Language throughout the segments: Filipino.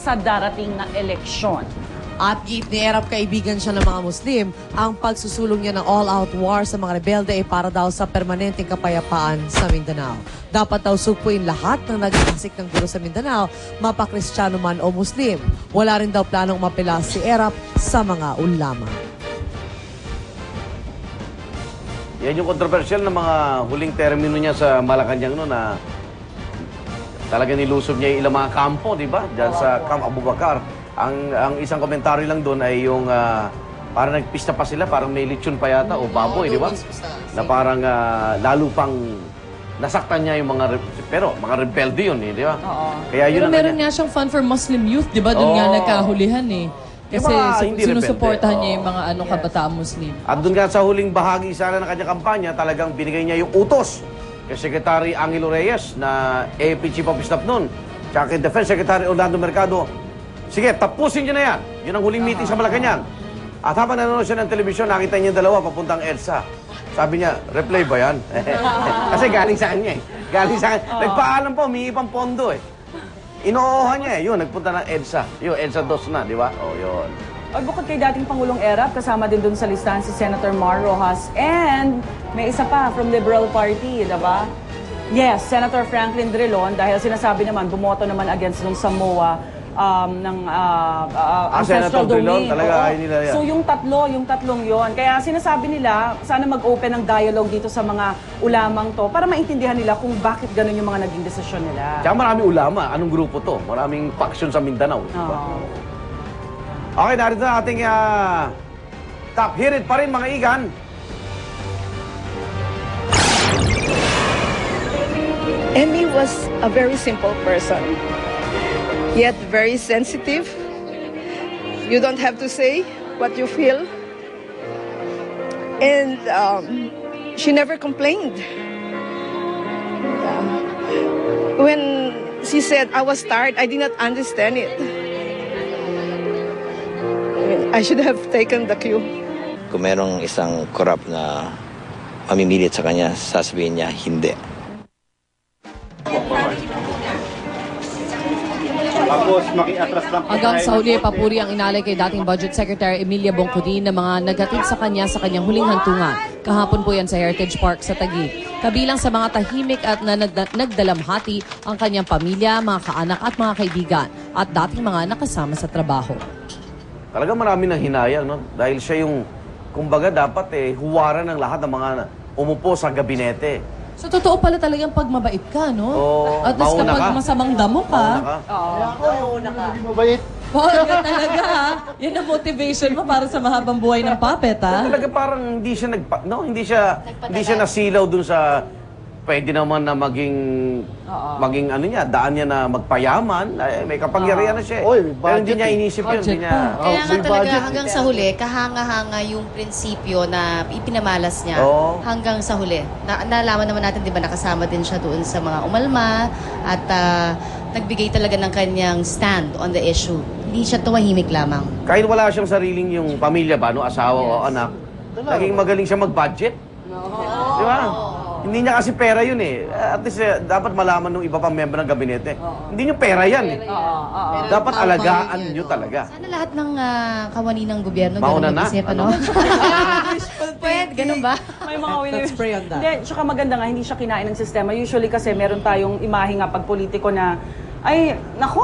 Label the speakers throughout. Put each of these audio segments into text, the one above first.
Speaker 1: sa darating na eleksyon.
Speaker 2: At giit ni Erap kaibigan siya ng mga Muslim, ang pagsusulong niya ng all-out war sa mga rebelde ay para daw sa permanenteng kapayapaan sa Mindanao. Dapat daw supuin lahat ng nagkasik ng gulo sa Mindanao, mapa-Kristiyano man o Muslim. Wala rin daw planong mapila si Erap sa mga ulama.
Speaker 3: Yan yung controversial na mga huling termino niya sa Malacanang no, na talaga nilusob niya yung ilang mga kampo, di ba? Diyan sa Camp Abubakar. Ang isang komentaryo lang doon ay yung parang nagpista pa sila, parang may lechon pa yata o baboy, di ba? Na parang lalo pang nasaktan niya yung pero mga rebelde yun, di ba? Kaya yun
Speaker 4: pero meron nga siyang fund for Muslim youth, di ba? Doon nga nagkahulihan eh. Kasi sinusuportahan niya yung mga kabataan Muslim.
Speaker 3: At doon nga sa huling bahagi sana ng kanyang kampanya, talagang binigay niya yung utos kay Secretary Angelo Reyes na AFP Chief of Staff noon, tsaka kay Defense Secretary Orlando Mercado. Sige, tapusin niyo na yan. Yun ang huling meeting sa Malacanang. At habang nanonood siya ng telebisyon, nakita niya dalawa papuntang EDSA. Sabi niya, replay ba yan? Kasi galing sa kanya eh. Galing sa kanya. Nagpaalam po, humingi pang pondo eh. Inoohan niya eh. Yun, nagpunta ng EDSA. Yun, EDSA 2 na, di ba? O, yun.
Speaker 1: At bukod kay dating Pangulong Erap, kasama din dun sa listahan si Senator Mar Rojas. And may isa pa from Liberal Party, di ba? Yes, Senator Franklin Drilon, dahil sinasabi naman, bumoto naman against dun sa MOA ng ancestral domain.
Speaker 3: Talaga, nila yan.
Speaker 1: So yung tatlong yon. Kaya sinasabi nila, sana mag-open ng dialogue dito sa mga ulamang to para maintindihan nila kung bakit ganun yung mga naging desisyon nila.
Speaker 3: Tsaka maraming ulama. Anong grupo to? Maraming faction sa Mindanao. Okay, narito na ating top hirit pa rin, mga igan.
Speaker 5: Emmy was a very simple person, yet very sensitive. You don't have to say what you feel. And she never complained. When she said, I was tired, I did not understand it. I should have taken the cue.
Speaker 6: Kung merong isang corrupt na mamimilit sa kanya, sasabihin niya, hindi.
Speaker 4: Hanggang sa huli, papuri ang inalay kay dating Budget Secretary Emilia Bongcodin na mga naghatid sa kanyang huling hantungan. Kahapon po yan sa Heritage Park sa Taguig. Kabilang sa mga tahimik at nagdalamhati ang kanyang pamilya, mga kaanak at mga kaibigan at dating mga nakasama sa trabaho.
Speaker 3: Talaga marami nang hinayang, no? Dahil siya yung, kumbaga, dapat huwaran ng lahat ng mga umupo sa gabinete.
Speaker 4: So, totoo pala talagang pag mabait ka, no? At least
Speaker 3: mauna
Speaker 4: kapag
Speaker 3: ka.
Speaker 4: masamang damo ka.
Speaker 7: Mauna ka. Hindi mabait.
Speaker 4: Oo, talaga, ha? Yan ang motivation mo para sa mahabang buhay ng puppet, ha?
Speaker 3: Talaga parang hindi siya hindi siya nasilaw dun sa pwede naman na maging ano niya, daan niya na magpayaman, may kapangyarihan na siya. Pero hindi niya inisip yun.
Speaker 8: Kaya nga talaga hanggang sa huli, kahanga-hanga yung prinsipyo na ipinamalas niya hanggang sa huli. Nalaman naman natin, di ba, nakasama din siya doon sa mga umalma at nagbigay talaga ng kanyang stand on the issue. Hindi siya tumahimik lamang.
Speaker 3: Kahit wala siyang sariling yung pamilya ba, no, asawa o anak, naging magaling siya mag-budget. Di ba? Hindi niya kasi pera yun eh. At least dapat malaman ng iba pang member ng gabinete. Hindi niyo pera yan eh. Dapat alagaan niyo talaga.
Speaker 8: Sana lahat ng kawani ng gobyerno
Speaker 3: mauna
Speaker 8: ganun mag-isip, ano? Pwede, ganun ba?
Speaker 1: May mga
Speaker 2: Let's pray on that.
Speaker 1: Hindi, tsaka maganda nga, hindi siya kinain ng sistema. Usually kasi meron tayong imahe nga pag politiko na ay, nako,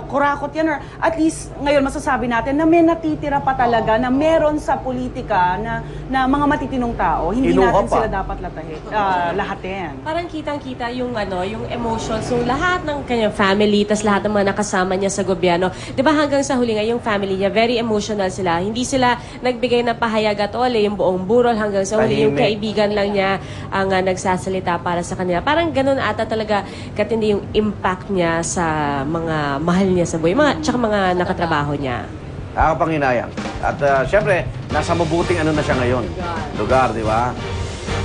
Speaker 1: kurakot yan. Or at least, ngayon masasabi natin na may natitira pa talaga na meron sa politika na mga matitinong tao. Hindi natin sila dapat lahatin.
Speaker 9: Parang kitang-kita yung, yung emotions ng lahat ng kanyang family, tas lahat ng mga nakasama niya sa gobyerno. Di ba hanggang sa huli nga, yung family niya, very emotional sila. Hindi sila nagbigay ng pahayag at all, yung buong burol hanggang sa huli. Yung kaibigan lang niya ang nagsasalita para sa kanila. Parang ganun ata talaga katindi yung impact niya sa mga mahal niya sa buhay, tsaka mga nakatrabaho niya.
Speaker 3: Panginayang. At syempre, nasa mabuting ano na siya ngayon. Lugar, di ba?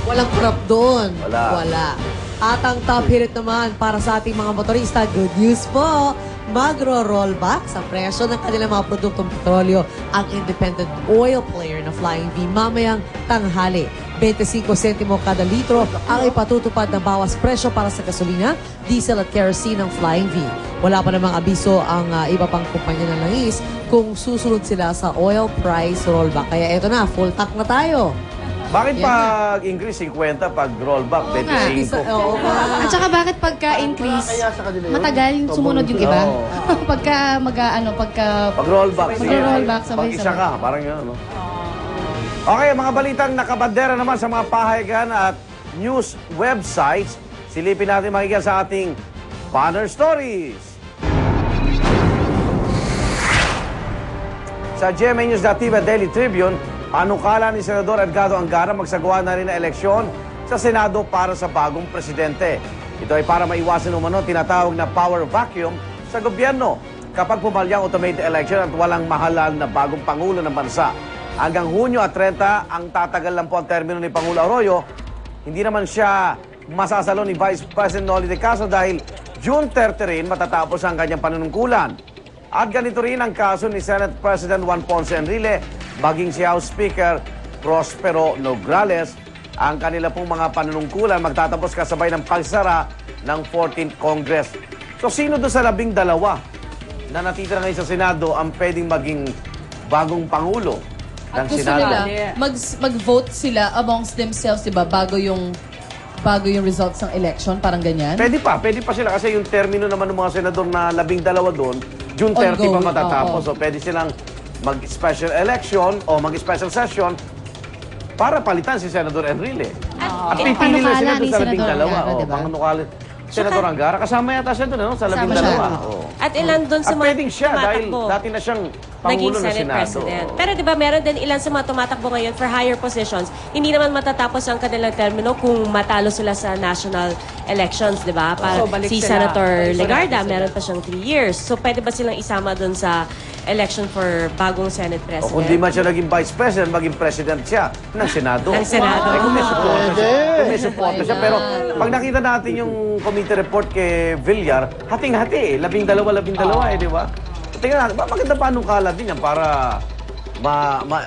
Speaker 2: Walang kurap doon.
Speaker 3: Wala.
Speaker 2: At ang top hirit naman para sa ating mga motorista, good news po. Magro-rollback sa presyo ng kanilang mga produktong petrolyo ang independent oil player na Flying V mamayang tanghali. 25 sentimo kada litro ang ipatutupad na bawas presyo para sa gasolina, diesel at kerosene ng Flying V. Wala pa namang abiso ang iba pang kumpanya ng langis kung susunod sila sa oil price rollback. Kaya eto na, full tank na tayo.
Speaker 3: Bakit pag increase 50, pag rollback 25?
Speaker 2: Oo nga.
Speaker 8: At saka bakit pagka-increase,
Speaker 7: Kaya sa kanila yun?
Speaker 8: matagal sumunod yung iba?
Speaker 3: Oo.
Speaker 8: pagka
Speaker 3: Pag rollback,
Speaker 8: Mag-rollback,
Speaker 3: pag isa
Speaker 8: sabay-sabay.
Speaker 3: ka, parang yun, no? Okay, mga balitang nakabandera naman sa mga pahayagan at news websites. Silipin natin makikinig sa ating Banner Stories. Sa GMA News.tv at Daily Tribune, panukala ni Senador Edgardo Angara magsagawa na rin na eleksyon sa Senado para sa bagong presidente. Ito ay para maiwasan umano tinatawag na power vacuum sa gobyerno kapag pumalyang automated election at walang mahalal na bagong pangulo ng bansa. Hanggang Hunyo at 30, ang tatagal lang po ang termino ni Pangulo Arroyo. Hindi naman siya masasalo ni Vice President Noli de Castro dahil June 30 rin matatapos ang kanyang panunungkulan. At ganito rin ang kaso ni Senate President Juan Ponce Enrile, maging si House Speaker Prospero Nograles. Ang kanila pong mga panunungkulan magtatapos kasabay ng pagsara ng 14th Congress. So sino doon sa 12 na natitira ngayon sa Senado ang pwedeng maging bagong Pangulo ng
Speaker 4: At gusto
Speaker 3: Senado?
Speaker 4: nila, mag-vote sila amongst themselves, diba, bago yung results ng election, parang ganyan?
Speaker 3: Pwede pa sila kasi yung termino naman ng mga senador na 12 doon, June 30 pa
Speaker 4: Ongoing,
Speaker 3: matatapos.
Speaker 4: oo.
Speaker 3: So pwede silang mag-special election o mag-special session para palitan si Senador Enrile. At pipili lang sila doon sa 12.
Speaker 8: Diba?
Speaker 3: Panganukala. Senador Angara, kasama yata siya doon, no? Sa 12.
Speaker 8: Kasama siya.
Speaker 3: Oo.
Speaker 9: At ilan doon sa
Speaker 3: At
Speaker 9: mga
Speaker 3: pwedeng siya dahil
Speaker 9: tumatakbo,
Speaker 3: dati na siyang
Speaker 9: naging
Speaker 3: Pangulo ng
Speaker 9: Senate
Speaker 3: Senado.
Speaker 9: President. Pero di ba meron din ilan sa mga tumatakbo ngayon for higher positions, hindi naman matatapos ang kanilang termino kung matalo sila sa national elections, di ba? Para
Speaker 1: So, balik
Speaker 9: si
Speaker 1: sila.
Speaker 9: Senator
Speaker 1: Balik
Speaker 9: Legarda,
Speaker 1: sila.
Speaker 9: meron pa siyang 3 years. So pwede ba silang isama doon sa election for bagong Senate
Speaker 3: O
Speaker 9: President?
Speaker 3: kung di man siya naging Vice President, maging President siya ng Senado.
Speaker 9: Ng Senado.
Speaker 3: Eh, kung may suporta siya.
Speaker 7: Pwede.
Speaker 3: Kung may suporta siya. Pero pag nakita natin yung committee report kay Villar, hating-hati eh. 12 di ba? Tingnan natin, maganda pa anong kala din yan para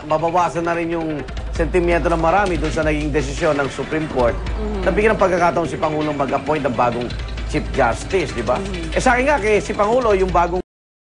Speaker 3: mabawasan na rin yung sentimiento ng marami doon sa naging desisyon ng Supreme Court na bigyan ng pagkakataon si Pangulong mag-appoint ng bagong Chief Justice, di ba? Eh sa akin nga, kay si Pangulo, yung bagong